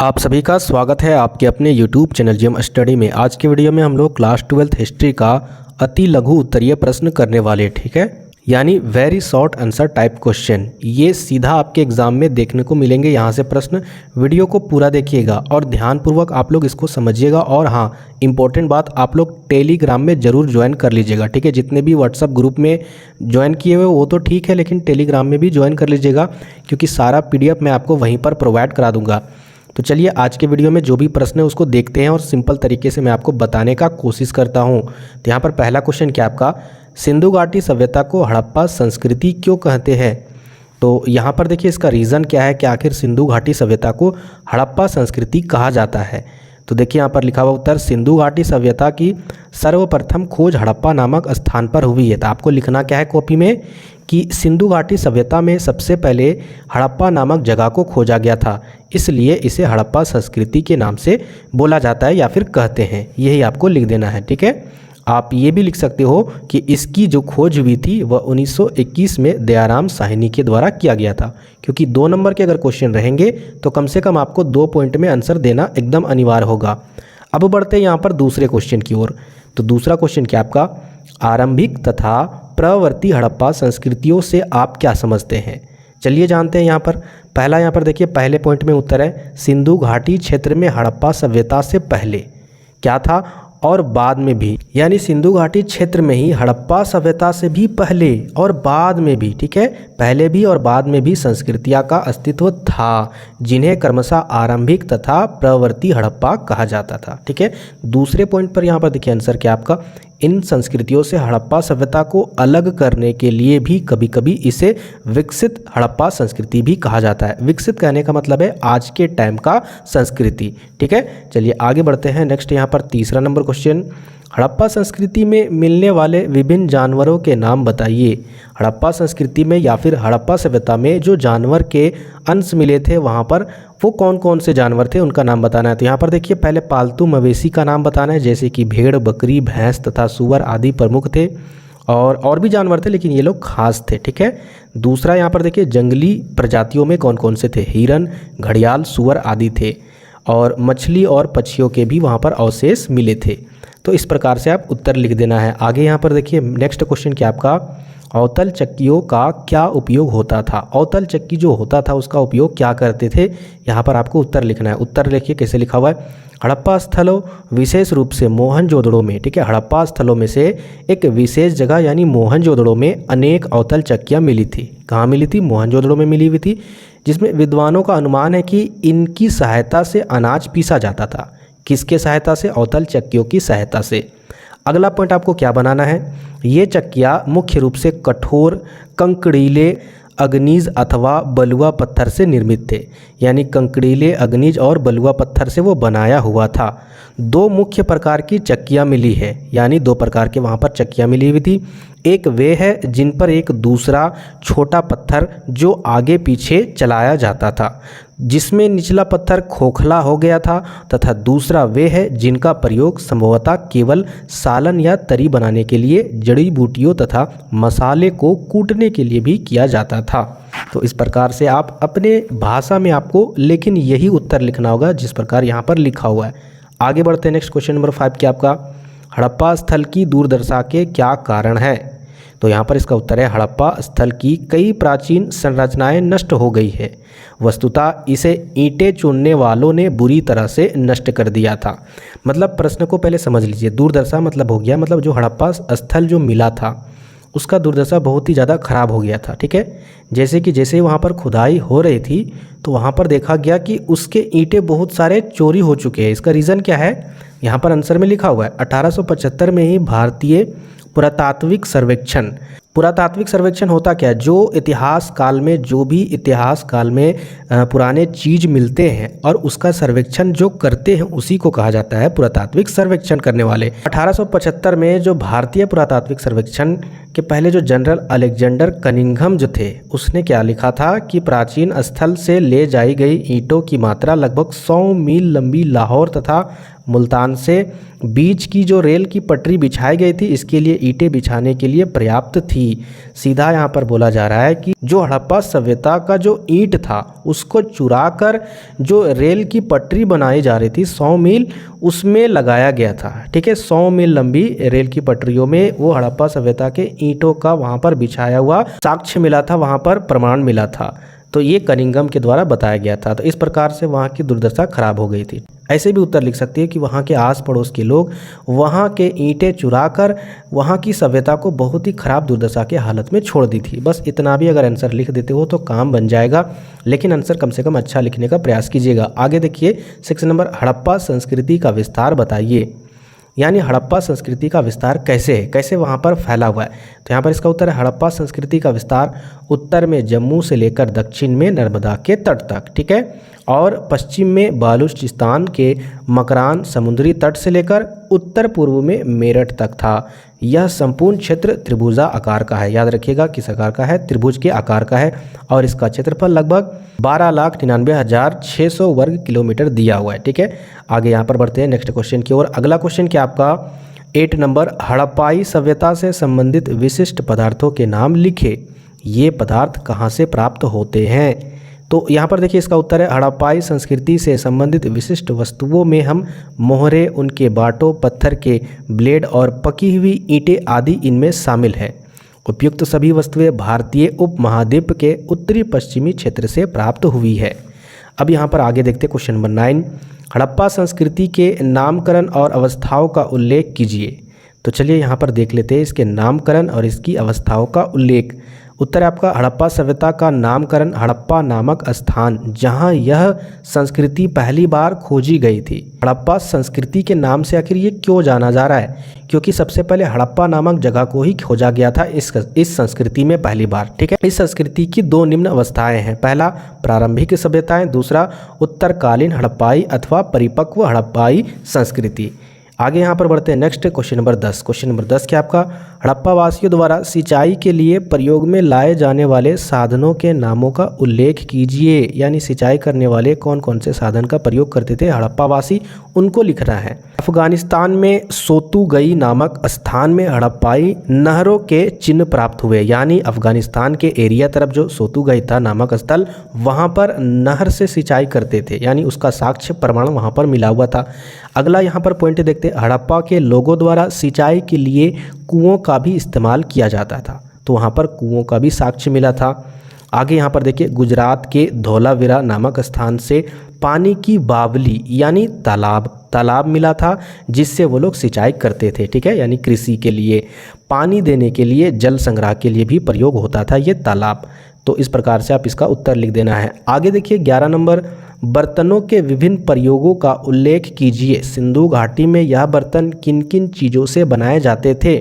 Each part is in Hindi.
आप सभी का स्वागत है आपके अपने YouTube चैनल जीएम स्टडी में। आज के वीडियो में हम लोग क्लास 12th हिस्ट्री का अति लघु उत्तरीय प्रश्न करने वाले, ठीक है, यानी very short answer type question. ये सीधा आपके एग्जाम में देखने को मिलेंगे यहाँ से प्रश्न। वीडियो को पूरा देखिएगा और ध्यानपूर्वक आप लोग इसको समझिएगा। और हाँ, इंपॉर्टेंट बात, आप लोग टेलीग्राम में ज़रूर ज्वाइन कर लीजिएगा, ठीक है। जितने भी व्हाट्सअप ग्रुप में ज्वाइन किए हुए वो तो ठीक है, लेकिन टेलीग्राम में भी ज्वाइन कर लीजिएगा, क्योंकि सारा PDF मैं आपको वहीं पर प्रोवाइड करा दूंगा। तो चलिए आज के वीडियो में जो भी प्रश्न है उसको देखते हैं और सिंपल तरीके से मैं आपको बताने का कोशिश करता हूँ। तो यहाँ पर पहला क्वेश्चन क्या आपका, सिंधु घाटी सभ्यता को हड़प्पा संस्कृति क्यों कहते हैं? तो यहाँ पर देखिए इसका रीज़न क्या है कि आखिर सिंधु घाटी सभ्यता को हड़प्पा संस्कृति कहा जाता है। तो देखिए यहाँ पर लिखा हुआ उत्तर, सिंधु घाटी सभ्यता की सर्वप्रथम खोज हड़प्पा नामक स्थान पर हुई है। तो आपको लिखना क्या है कॉपी में कि सिंधु घाटी सभ्यता में सबसे पहले हड़प्पा नामक जगह को खोजा गया था, इसलिए इसे हड़प्पा संस्कृति के नाम से बोला जाता है या फिर कहते हैं। यही आपको लिख देना है, ठीक है। आप ये भी लिख सकते हो कि इसकी जो खोज हुई थी वह 1921 में दयाराम साहनी के द्वारा किया गया था, क्योंकि 2 नंबर के अगर क्वेश्चन रहेंगे तो कम से कम आपको 2 पॉइंट में आंसर देना एकदम अनिवार्य होगा। अब बढ़ते हैं यहाँ पर दूसरे क्वेश्चन की ओर। तो दूसरा क्वेश्चन क्या आपका, आरंभिक तथा प्रवर्ती हड़प्पा संस्कृतियों से आप क्या समझते हैं? चलिए जानते हैं। यहाँ पर पहला, यहाँ पर देखिए पहले पॉइंट में उत्तर है, सिंधु घाटी क्षेत्र में हड़प्पा सभ्यता से पहले क्या था और बाद में भी, यानी सिंधु घाटी क्षेत्र में ही हड़प्पा सभ्यता से भी पहले और बाद में भी, ठीक है, पहले भी और बाद में भी संस्कृतियाँ का अस्तित्व था, जिन्हें क्रमशः आरंभिक तथा प्रवर्ती हड़प्पा कहा जाता था, ठीक है। दूसरे पॉइंट पर यहाँ पर देखिए आंसर क्या आपका, इन संस्कृतियों से हड़प्पा सभ्यता को अलग करने के लिए भी कभी कभी इसे विकसित हड़प्पा संस्कृति भी कहा जाता है। विकसित कहने का मतलब है आज के टाइम का संस्कृति, ठीक है। चलिए आगे बढ़ते हैं। नेक्स्ट यहाँ पर तीसरा नंबर क्वेश्चन, हड़प्पा संस्कृति में मिलने वाले विभिन्न जानवरों के नाम बताइए। हड़प्पा संस्कृति में या फिर हड़प्पा सभ्यता में जो जानवर के अंश मिले थे वहाँ पर वो कौन कौन से जानवर थे, उनका नाम बताना है। तो यहाँ पर देखिए पहले पालतू मवेशी का नाम बताना है, जैसे कि भेड़, बकरी, भैंस तथा सूअर आदि प्रमुख थे, और भी जानवर थे लेकिन ये लोग खास थे, ठीक है। दूसरा यहाँ पर देखिए जंगली प्रजातियों में कौन कौन से थे, हिरन, घड़ियाल, सूअर आदि थे, और मछली और पक्षियों के भी वहाँ पर अवशेष मिले थे। तो इस प्रकार से आप उत्तर लिख देना है। आगे यहाँ पर देखिए नेक्स्ट क्वेश्चन क्या आपका, अवतल चक्कियों का क्या उपयोग होता था? अवतल चक्की जो होता था उसका उपयोग क्या करते थे, यहाँ पर आपको उत्तर लिखना है। उत्तर देखिए कैसे लिखा हुआ है, हड़प्पा स्थलों विशेष रूप से मोहनजोदड़ो में, ठीक है, हड़प्पा स्थलों में से एक विशेष जगह यानी मोहनजोदड़ो में अनेक अवतल चक्कियाँ मिली थी। कहाँ मिली थी? मोहनजोदड़ो में मिली हुई थी, जिसमें विद्वानों का अनुमान है कि इनकी सहायता से अनाज पीसा जाता था। किसके सहायता से? अवतल चक्कियों की सहायता से। अगला पॉइंट आपको क्या बनाना है, ये चक्कियाँ मुख्य रूप से कठोर कंकड़ीले अग्निज अथवा बलुआ पत्थर से निर्मित थे, यानी कंकड़ीले अग्निज और बलुआ पत्थर से वो बनाया हुआ था। 2 मुख्य प्रकार की चक्कियाँ मिली है, यानी 2 प्रकार के वहाँ पर चक्कियाँ मिली हुई थी। एक वे है जिन पर एक दूसरा छोटा पत्थर जो आगे पीछे चलाया जाता था, जिसमें निचला पत्थर खोखला हो गया था, तथा दूसरा वे है जिनका प्रयोग संभवतः केवल सालन या तरी बनाने के लिए, जड़ी बूटियों तथा मसाले को कूटने के लिए भी किया जाता था। तो इस प्रकार से आप अपने भाषा में आपको लेकिन यही उत्तर लिखना होगा जिस प्रकार यहाँ पर लिखा हुआ है। आगे बढ़ते हैं। नेक्स्ट क्वेश्चन नंबर 5 क्या आपका, हड़प्पा स्थल की दुर्दशा के क्या कारण है? तो यहाँ पर इसका उत्तर है, हड़प्पा स्थल की कई प्राचीन संरचनाएं नष्ट हो गई है। वस्तुतः इसे ईंटें चुनने वालों ने बुरी तरह से नष्ट कर दिया था। मतलब प्रश्न को पहले समझ लीजिए। दुर्दशा मतलब हो गया, मतलब जो हड़प्पा स्थल जो मिला था उसका दुर्दशा बहुत ही ज़्यादा खराब हो गया था, ठीक है। जैसे वहाँ पर खुदाई हो रही थी तो वहाँ पर देखा गया कि उसके ईंटें बहुत सारे चोरी हो चुके हैं। इसका रीज़न क्या है, यहाँ पर आंसर में लिखा हुआ है, 1875 में ही भारतीय पुरातात्विक सर्वेक्षण होता क्या है, जो इतिहास काल में जो भी इतिहास काल में पुराने चीज़ मिलते हैं और उसका सर्वेक्षण जो करते हैं उसी को कहा जाता है पुरातात्विक सर्वेक्षण करने वाले। 1875 में जो भारतीय पुरातात्विक सर्वेक्षण के पहले जो जनरल अलेक्जेंडर कनिंघम जो थे, उसने क्या लिखा था कि प्राचीन स्थल से ले जाई गई ईंटों की मात्रा लगभग 100 मील लंबी लाहौर तथा मुल्तान से बीच की जो रेल की पटरी बिछाई गई थी इसके लिए ईंटें बिछाने के लिए पर्याप्त थी। सीधा यहाँ पर बोला जा रहा है कि जो हड़प्पा सभ्यता का जो ईंट था उसको चुराकर जो रेल की पटरी बनाई जा रही थी 100 मील उसमें लगाया गया था। ठीक है, 100 मील लंबी रेल की पटरियों में वो हड़प्पा सभ्यता के ईंटों का वहाँ पर बिछाया हुआ साक्ष्य मिला था, वहाँ पर प्रमाण मिला था। तो ये कनिंघम के द्वारा बताया गया था। तो इस प्रकार से वहाँ की दुर्दशा खराब हो गई थी। ऐसे भी उत्तर लिख सकती है कि वहाँ के आस पड़ोस के लोग वहाँ के ईंटें चुराकर वहाँ की सभ्यता को बहुत ही खराब दुर्दशा के हालत में छोड़ दी थी। बस इतना भी अगर आंसर लिख देते हो तो काम बन जाएगा, लेकिन आंसर कम से कम अच्छा लिखने का प्रयास कीजिएगा। आगे देखिए 6 नंबर, हड़प्पा संस्कृति का विस्तार बताइए। यानी हड़प्पा संस्कृति का विस्तार कैसे है, कैसे वहाँ पर फैला हुआ है। तो यहाँ पर इसका उत्तर है हड़प्पा संस्कृति का विस्तार उत्तर में जम्मू से लेकर दक्षिण में नर्मदा के तट तक, ठीक है, और पश्चिम में बालूचिस्तान के मकरान समुद्री तट से लेकर उत्तर पूर्व में मेरठ तक था। यह संपूर्ण क्षेत्र त्रिभुजा आकार का है। याद रखिएगा किस आकार का है, त्रिभुज के आकार का है, और इसका क्षेत्रफल लगभग 12,99,600 वर्ग किलोमीटर दिया हुआ है। ठीक है, आगे यहाँ पर बढ़ते हैं नेक्स्ट क्वेश्चन की ओर। अगला क्वेश्चन क्या आपका 8 नंबर, हड़प्पाई सभ्यता से संबंधित विशिष्ट पदार्थों के नाम लिखे। ये पदार्थ कहाँ से प्राप्त होते हैं। तो यहाँ पर देखिए इसका उत्तर है हड़प्पाई संस्कृति से संबंधित विशिष्ट वस्तुओं में हम मोहरे, उनके बाटों, पत्थर के ब्लेड और पकी हुई ईंटें आदि इनमें शामिल है। उपयुक्त सभी वस्तुएं भारतीय उपमहाद्वीप के उत्तरी पश्चिमी क्षेत्र से प्राप्त हुई है। अब यहाँ पर आगे देखते हैं क्वेश्चन नंबर 9, हड़प्पा संस्कृति के नामकरण और अवस्थाओं का उल्लेख कीजिए। तो चलिए यहाँ पर देख लेते हैं इसके नामकरण और इसकी अवस्थाओं का उल्लेख। उत्तर है आपका हड़प्पा सभ्यता का नामकरण हड़प्पा नामक स्थान जहां यह संस्कृति पहली बार खोजी गई थी। हड़प्पा संस्कृति के नाम से आखिर ये क्यों जाना जा रहा है, क्योंकि सबसे पहले हड़प्पा नामक जगह को ही खोजा गया था इस संस्कृति में पहली बार। ठीक है, इस संस्कृति की 2 निम्न अवस्थाएं हैं, पहला प्रारंभिक सभ्यताएं, दूसरा उत्तरकालीन हड़प्पाई अथवा परिपक्व हड़प्पाई संस्कृति। आगे यहाँ पर बढ़ते हैं next question number 10। Question number 10 क्या आपका हड़प्पा वासियों द्वारा सिंचाई के लिए प्रयोग में लाए जाने वाले साधनों के नामों का उल्लेख कीजिए। यानी सिंचाई करने वाले कौन कौन से साधन का प्रयोग करते थे हड़प्पा वासी, उनको लिखना है। अफगानिस्तान में सोतुगई नामक स्थान में हड़प्पाई नहरों के चिन्ह प्राप्त हुए। यानी अफगानिस्तान के एरिया तरफ जो सोतुगई था नामक स्थल, वहाँ पर नहर से सिंचाई करते थे, यानी उसका साक्ष्य प्रमाण वहाँ पर मिला हुआ था। अगला यहाँ पर पॉइंट देखते हैं, हड़प्पा के लोगों द्वारा सिंचाई के लिए कुओं का भी इस्तेमाल किया जाता था। तो वहाँ पर कुओं का भी साक्ष्य मिला था। आगे यहाँ पर देखिए गुजरात के धोलावीरा नामक स्थान से पानी की बावली यानी तालाब मिला था, जिससे वो लोग सिंचाई करते थे। ठीक है, यानी कृषि के लिए, पानी देने के लिए, जल संग्रह के लिए भी प्रयोग होता था ये तालाब। तो इस प्रकार से आप इसका उत्तर लिख देना है। आगे देखिए 11 नंबर, बर्तनों के विभिन्न प्रयोगों का उल्लेख कीजिए। सिंधु घाटी में यह बर्तन किन किन चीज़ों से बनाए जाते थे।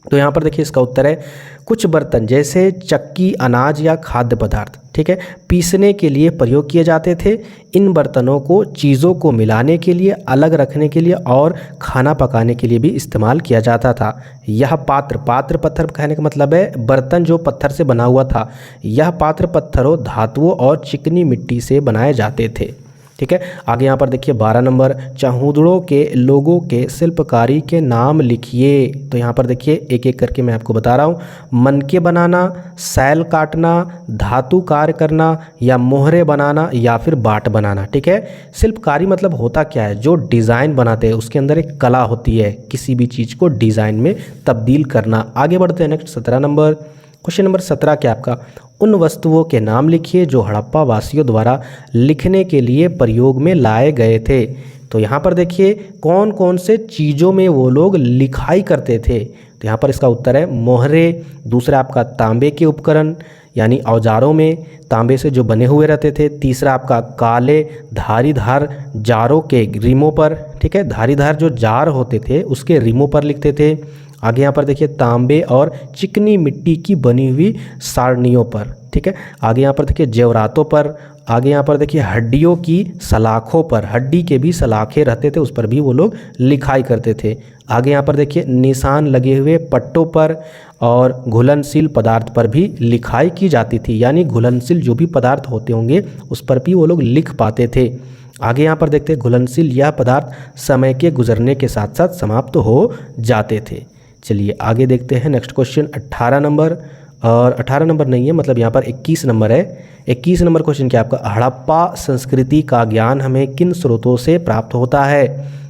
तो यहाँ पर देखिए इसका उत्तर है कुछ बर्तन जैसे चक्की, अनाज या खाद्य पदार्थ, ठीक है, पीसने के लिए प्रयोग किए जाते थे। इन बर्तनों को चीज़ों को मिलाने के लिए, अलग रखने के लिए और खाना पकाने के लिए भी इस्तेमाल किया जाता था। यह पात्र पत्थर कहने का मतलब है बर्तन जो पत्थर से बना हुआ था। यह पात्र पत्थरों, धातुओं और चिकनी मिट्टी से बनाए जाते थे। ठीक है, आगे यहाँ पर देखिए 12 नंबर, चहुदड़ों के लोगों के शिल्पकारी के नाम लिखिए। तो यहाँ पर देखिए एक एक करके मैं आपको बता रहा हूँ। मनके बनाना, सैल काटना, धातु कार्य करना, या मोहरे बनाना, या फिर बाट बनाना। ठीक है, शिल्पकारी मतलब होता क्या है, जो डिज़ाइन बनाते हैं उसके अंदर एक कला होती है, किसी भी चीज़ को डिज़ाइन में तब्दील करना। आगे बढ़ते हैं नेक्स्ट 17 नंबर। क्वेश्चन नंबर 17 क्या आपका, उन वस्तुओं के नाम लिखिए जो हड़प्पा वासियों द्वारा लिखने के लिए प्रयोग में लाए गए थे। तो यहाँ पर देखिए कौन कौन से चीज़ों में वो लोग लिखाई करते थे। तो यहाँ पर इसका उत्तर है मोहरे, दूसरा आपका तांबे के उपकरण यानी औजारों में तांबे से जो बने हुए रहते थे, तीसरा आपका काले धारीधार जारों के रिमों पर, ठीक है, धारीधार जो जार होते थे उसके रिमों पर लिखते थे। आगे यहाँ पर देखिए तांबे और चिकनी मिट्टी की बनी हुई सारनियों पर। ठीक है, आगे यहाँ पर देखिए जेवरातों पर। आगे यहाँ पर देखिए हड्डियों की सलाखों पर, हड्डी के भी सलाखें रहते थे उस पर भी वो लोग लिखाई करते थे। आगे यहाँ पर देखिए निशान लगे हुए पट्टों पर और घुलनशील पदार्थ पर भी लिखाई की जाती थी। यानी घुलनशील जो भी पदार्थ होते होंगे उस पर भी वो लोग लिख पाते थे। आगे यहाँ पर देखते हैं घुलनशील यह पदार्थ समय के गुजरने के साथ साथ समाप्त हो जाते थे। चलिए आगे देखते हैं नेक्स्ट क्वेश्चन 18 नंबर, और 18 नंबर नहीं है, मतलब यहाँ पर 21 नंबर है। 21 नंबर क्वेश्चन क्या आपका, हड़प्पा संस्कृति का ज्ञान हमें किन स्रोतों से प्राप्त होता है।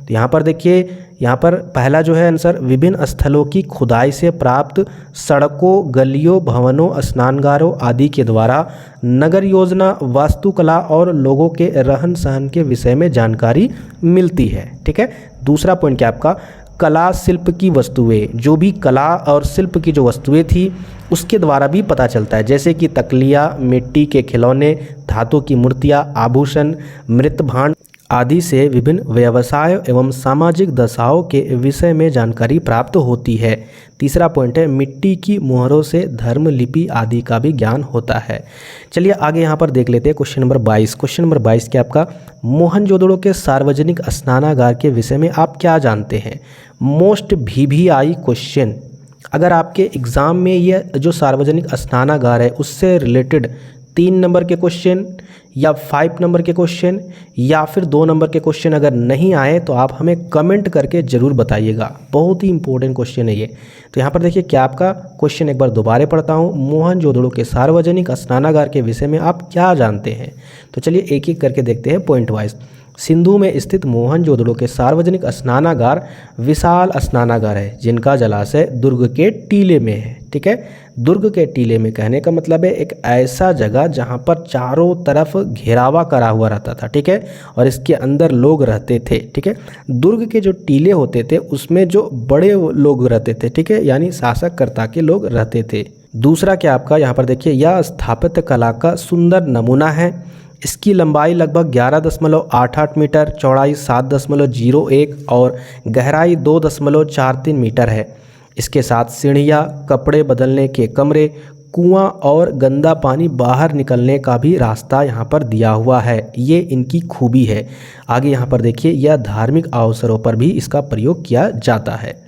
तो यहाँ पर देखिए, यहाँ पर पहला जो है आंसर, विभिन्न स्थलों की खुदाई से प्राप्त सड़कों, गलियों, भवनों, स्नानगारों आदि के द्वारा नगर योजना, वास्तुकला और लोगों के रहन सहन के विषय में जानकारी मिलती है। ठीक है। दूसरा पॉइंट क्या आपका, कला शिल्प की वस्तुएं, जो भी कला और शिल्प की जो वस्तुएं थी उसके द्वारा भी पता चलता है, जैसे कि तकलिया, मिट्टी के खिलौने, धातु की मूर्तियाँ, आभूषण, मृत भांड आदि से विभिन्न व्यवसाय एवं सामाजिक दशाओं के विषय में जानकारी प्राप्त होती है। तीसरा पॉइंट है, मिट्टी की मोहरों से धर्म लिपि आदि का भी ज्ञान होता है। चलिए आगे यहाँ पर देख लेते हैं क्वेश्चन नंबर 22। क्वेश्चन नंबर 22 क्या आपका, मोहनजोदड़ो के सार्वजनिक स्नानागार के विषय में आप क्या जानते हैं। मोस्ट VVI क्वेश्चन, अगर आपके एग्ज़ाम में ये जो सार्वजनिक स्नानागार है उससे रिलेटेड 3 नंबर के क्वेश्चन या 5 नंबर के क्वेश्चन या फिर 2 नंबर के क्वेश्चन अगर नहीं आए तो आप हमें कमेंट करके ज़रूर बताइएगा। बहुत ही इंपॉर्टेंट क्वेश्चन है ये। तो यहाँ पर देखिए क्या आपका क्वेश्चन, एक बार दोबारा पढ़ता हूँ, मोहनजोदड़ो के सार्वजनिक स्नानागार के विषय में आप क्या जानते हैं। तो चलिए एक एक करके देखते हैं पॉइंट वाइज। सिंधु में स्थित मोहनजोदड़ो के सार्वजनिक स्नानागार विशाल स्नानागार है जिनका जलाशय दुर्ग के टीले में है। ठीक है। दुर्ग के टीले में कहने का मतलब है एक ऐसा जगह जहां पर चारों तरफ घेरावा करा हुआ रहता था। ठीक है। और इसके अंदर लोग रहते थे। ठीक है। दुर्ग के जो टीले होते थे उसमें जो बड़े लोग रहते थे, ठीक है, यानी शासककर्ता के लोग रहते थे। दूसरा क्या आपका, यहाँ पर देखिए, यह स्थापत्य कला का सुंदर नमूना है। इसकी लंबाई लगभग 11.88 मीटर, चौड़ाई 7.01 और गहराई 2.43 मीटर है। इसके साथ सीढ़ियाँ, कपड़े बदलने के कमरे, कुआं और गंदा पानी बाहर निकलने का भी रास्ता यहाँ पर दिया हुआ है। ये इनकी खूबी है। आगे यहाँ पर देखिए, यह धार्मिक अवसरों पर भी इसका प्रयोग किया जाता है।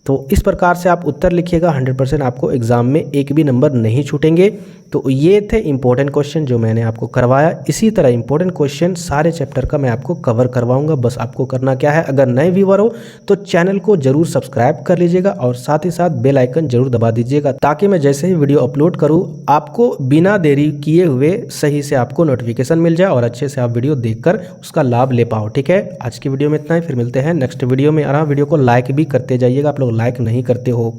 तो इस प्रकार से आप उत्तर लिखिएगा, 100% आपको एग्जाम में एक भी नंबर नहीं छूटेंगे। तो ये थे इंपॉर्टेंट क्वेश्चन जो मैंने आपको करवाया। इसी तरह इंपॉर्टेंट क्वेश्चन सारे चैप्टर का मैं आपको कवर करवाऊंगा। बस आपको करना क्या है, अगर नए व्यूअर हो तो चैनल को जरूर सब्सक्राइब कर लीजिएगा और साथ ही साथ बेल आइकन जरूर दबा दीजिएगा, ताकि मैं जैसे ही वीडियो अपलोड करूँ आपको बिना देरी किए हुए सही से आपको नोटिफिकेशन मिल जाए और अच्छे से आप वीडियो देखकर उसका लाभ ले पाओ। ठीक है। आज की वीडियो में इतना ही, फिर मिलते हैं नेक्स्ट वीडियो में। वीडियो को लाइक भी करते जाइएगा, आप लोग लाइक नहीं करते हो।